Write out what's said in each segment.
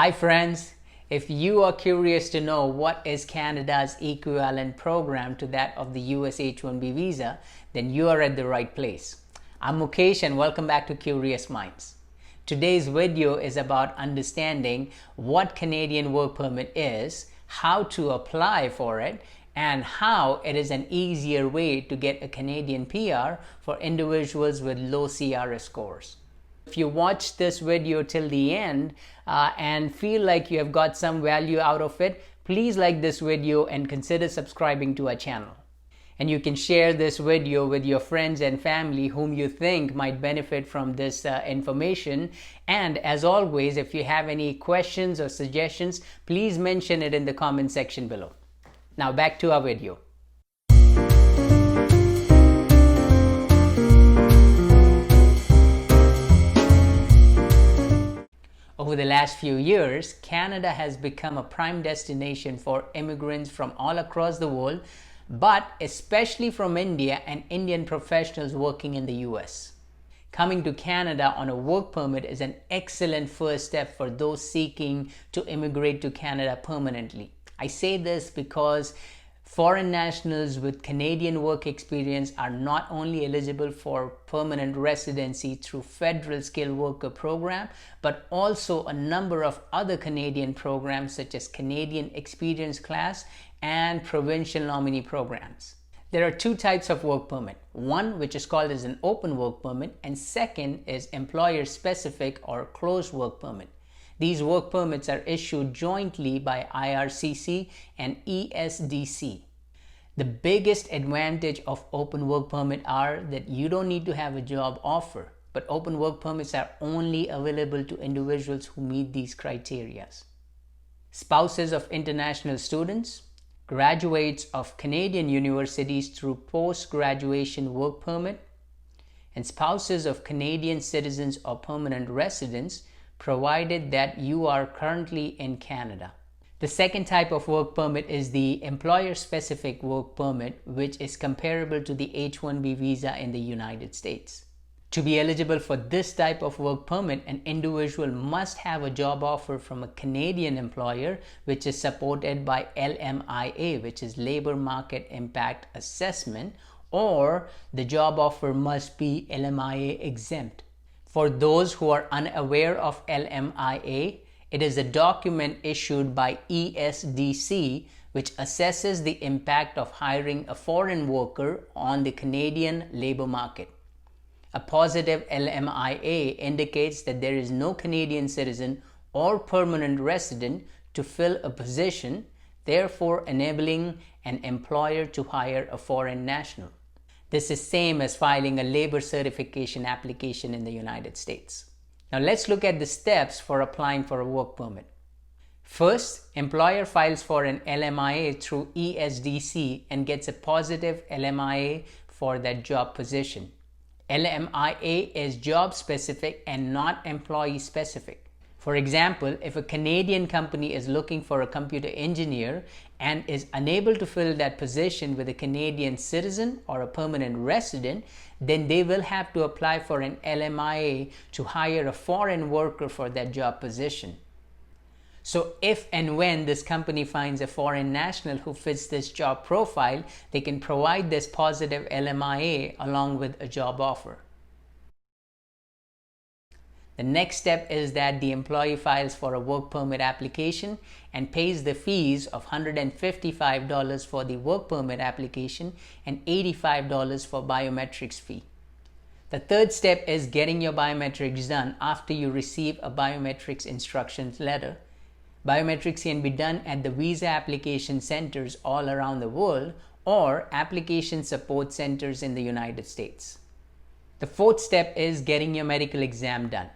Hi friends, if you are curious to know what is Canada's equivalent program to that of the US H1B visa, then you are at the right place. I'm Mukesh and welcome back to Curious Minds. Today's video is about understanding what Canadian work permit is, how to apply for it, and how it is an easier way to get a Canadian PR for individuals with low CRS scores. If you watch this video till the end and feel like you have got some value out of it, please like this video and consider subscribing to our channel. And you can share this video with your friends and family whom you think might benefit from this information. And as always, if you have any questions or suggestions, please mention it in the comment section below. Now back to our video. Over the last few years, Canada has become a prime destination for immigrants from all across the world, but especially from India and Indian professionals working in the US. Coming to Canada on a work permit is an excellent first step for those seeking to immigrate to Canada permanently. I say this because foreign nationals with Canadian work experience are not only eligible for permanent residency through Federal Skilled Worker Program, but also a number of other Canadian programs such as Canadian Experience Class and Provincial Nominee programs. There are two types of work permit. One which is called as an open work permit, and second is employer-specific or closed work permit. These work permits are issued jointly by IRCC and ESDC. The biggest advantage of open work permit are that you don't need to have a job offer, but open work permits are only available to individuals who meet these criteria. Spouses of international students, graduates of Canadian universities through post-graduation work permit, and spouses of Canadian citizens or permanent residents, provided that you are currently in Canada. The second type of work permit is the employer-specific work permit, which is comparable to the H1B visa in the United States. To be eligible for this type of work permit, an individual must have a job offer from a Canadian employer, which is supported by LMIA, which is Labor Market Impact Assessment, or the job offer must be LMIA exempt. For those who are unaware of LMIA, it is a document issued by ESDC which assesses the impact of hiring a foreign worker on the Canadian labor market. A positive LMIA indicates that there is no Canadian citizen or permanent resident to fill a position, therefore enabling an employer to hire a foreign national. This is same as filing a labor certification application in the United States. Now let's look at the steps for applying for a work permit. First, employer files for an LMIA through ESDC and gets a positive LMIA for that job position. LMIA is job specific and not employee specific. For example, if a Canadian company is looking for a computer engineer and is unable to fill that position with a Canadian citizen or a permanent resident, then they will have to apply for an LMIA to hire a foreign worker for that job position. So if and when this company finds a foreign national who fits this job profile, they can provide this positive LMIA along with a job offer. The next step is that the employee files for a work permit application and pays the fees of $155 for the work permit application and $85 for biometrics fee. The third step is getting your biometrics done after you receive a biometrics instructions letter. Biometrics can be done at the visa application centers all around the world or application support centers in the United States. The fourth step is getting your medical exam done.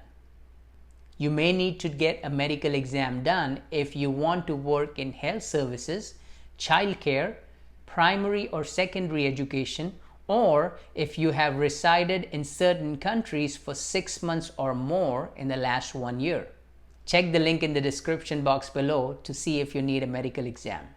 You may need to get a medical exam done if you want to work in health services, childcare, primary or secondary education, or if you have resided in certain countries for 6 months or more in the last 1 year. Check the link in the description box below to see if you need a medical exam.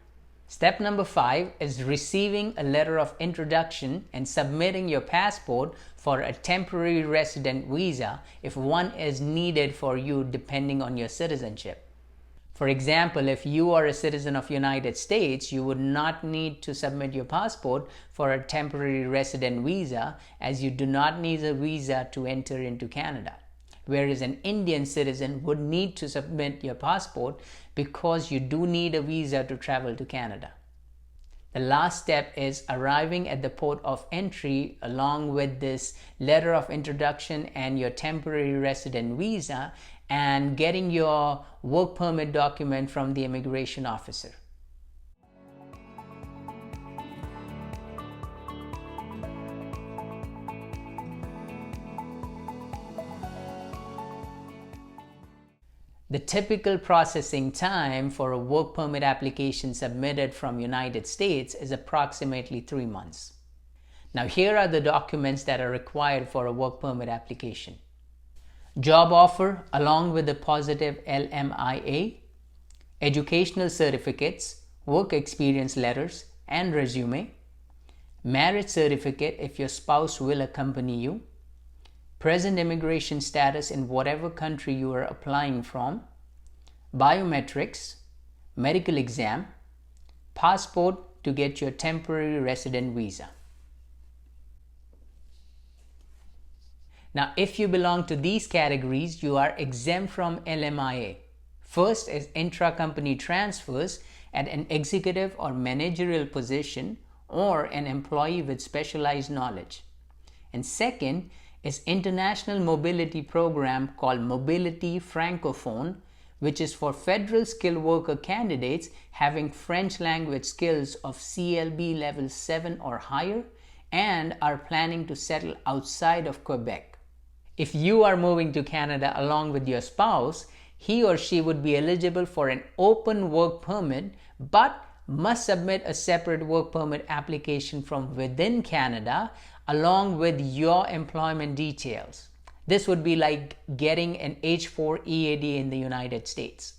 Step number 5 is receiving a letter of introduction and submitting your passport for a temporary resident visa if one is needed for you depending on your citizenship. For example, if you are a citizen of United States, you would not need to submit your passport for a temporary resident visa, as you do not need a visa to enter into Canada. Whereas an Indian citizen would need to submit your passport because you do need a visa to travel to Canada. The last step is arriving at the port of entry along with this letter of introduction and your temporary resident visa, and getting your work permit document from the immigration officer. The typical processing time for a work permit application submitted from United States is approximately 3 months. Now here are the documents that are required for a work permit application. Job offer along with a positive LMIA, educational certificates, work experience letters and resume, marriage certificate if your spouse will accompany you, present immigration status in whatever country you are applying from, biometrics, medical exam, passport to get your temporary resident visa. Now, if you belong to these categories, you are exempt from LMIA. First is intra-company transfers at an executive or managerial position or an employee with specialized knowledge. And second is international mobility program called Mobility Francophone, which is for federal skilled worker candidates having French language skills of CLB level 7 or higher and are planning to settle outside of Quebec. If you are moving to Canada along with your spouse, he or she would be eligible for an open work permit but must submit a separate work permit application from within Canada along with your employment details. This would be like getting an H4 EAD in the United States.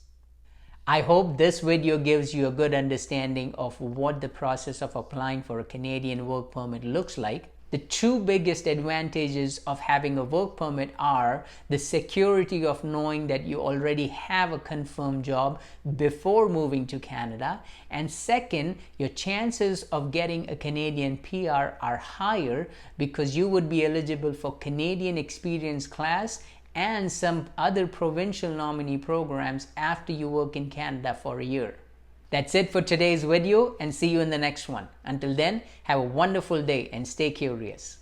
I hope this video gives you a good understanding of what the process of applying for a Canadian work permit looks like. The two biggest advantages of having a work permit are the security of knowing that you already have a confirmed job before moving to Canada, and second, your chances of getting a Canadian PR are higher because you would be eligible for Canadian Experience Class and some other provincial nominee programs after you work in Canada for a year. That's it for today's video, and see you in the next one. Until then, have a wonderful day and stay curious.